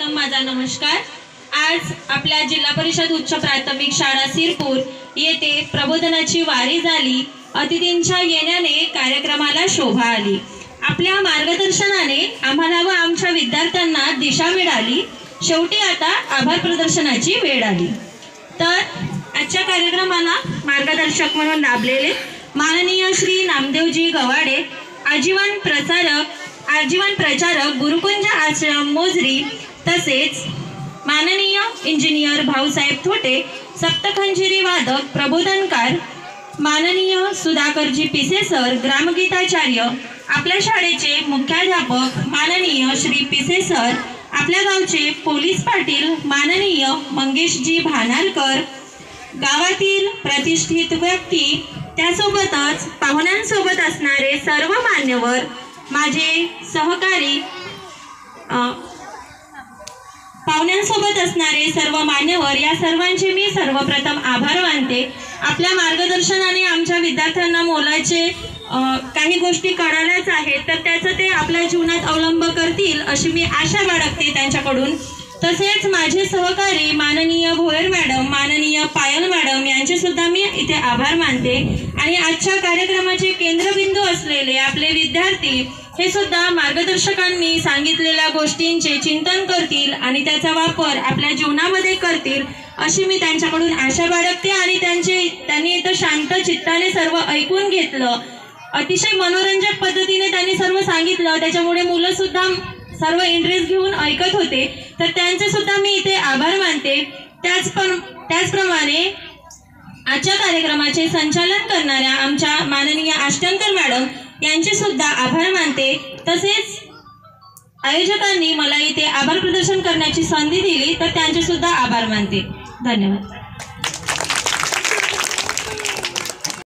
प्रथम माझा नमस्कार। आज आपल्या जिल्हा परिषद उच्च प्राथमिक शाळा सिरपूर येथे प्रबोधनाची वारी झाली। अतिथींच्या येण्याने कार्यक्रमाला शोभा आली। आपल्या मार्गदर्शनाने आम्हाला व आमच्या विद्यार्थ्यांना दिशा मिळाली। शेवटी आता आभार प्रदर्शनाची वेळ आली। तर आजच्या कार्यक्रमाला मार्गदर्शक म्हणून लाभलेले माननीय श्री नामदेवजी गवाडे, आजीवन प्रचारक गुरुकुंज आश्रम मोजरी, तसेच माननीय इंजिनियर भाऊसाहेब थोटे, सप्तखंजिरी वादक प्रबोधनकार माननीय सुधाकरजी पिसे सर, ग्रामगीताचार्य, आपल्या शाळेचे मुख्याध्यापक माननीय श्री पिसे सर, आपल्या गावचे पोलीस पाटील माननीय मंगेशजी भानारकर, गावातील प्रतिष्ठित व्यक्ती, त्यासोबतच पाहुण्यांसोबत असणारे सर्व मान्यवर, माझे सहकारी, पाहुण्यांसोबत असणारे सर्व मान्यवर, या सर्वांचे मी सर्वप्रथम आभार मानते। आपल्या मार्गदर्शनाने आमच्या विद्यार्थ्यांना मोलाचे काही गोष्टी कळाल्याच आहेत, तर त्याचा ते आपल्या जीवनात अवलंब करतील अशी मी आशा बाळगते त्यांच्याकडून। तसेच माझे सहकारी माननीय भोयर मॅडम, माननीय पायल मॅडम यांचे सुद्धा मी इथे आभार मानते। आणि आजच्या कार्यक्रमाचे केंद्रबिंदू असलेले आपले विद्यार्थी हे सुद्धा मार्गदर्शकांनी सांगितलेल्या गोष्टींचे चिंतन करतील आणि त्याचा वापर आपल्या जीवनामध्ये करतील अशी मी त्यांच्याकडून आशा बाळगते। आणि त्यांनी इथं शांत चित्ताने सर्व ऐकून घेतलं, अतिशय मनोरंजक पद्धतीने त्यांनी सर्व सांगितलं, त्याच्यामुळे मुलं सुद्धा सर्व इंटरेस्ट घेऊन ऐकत होते, तर त्यांचे सुद्धा मी इथे आभार मानते। त्याचप्रमाणे आजच्या कार्यक्रमाचे संचालन करणाऱ्या आमच्या माननीय आष्टनकर मॅडम यांचे सुद्धा आभार मानते। तसेच आयोजकांनी मला इथे आभार प्रदर्शन करण्याची संधी दिली, तर त्यांचे सुद्धा आभार मानते। धन्यवाद।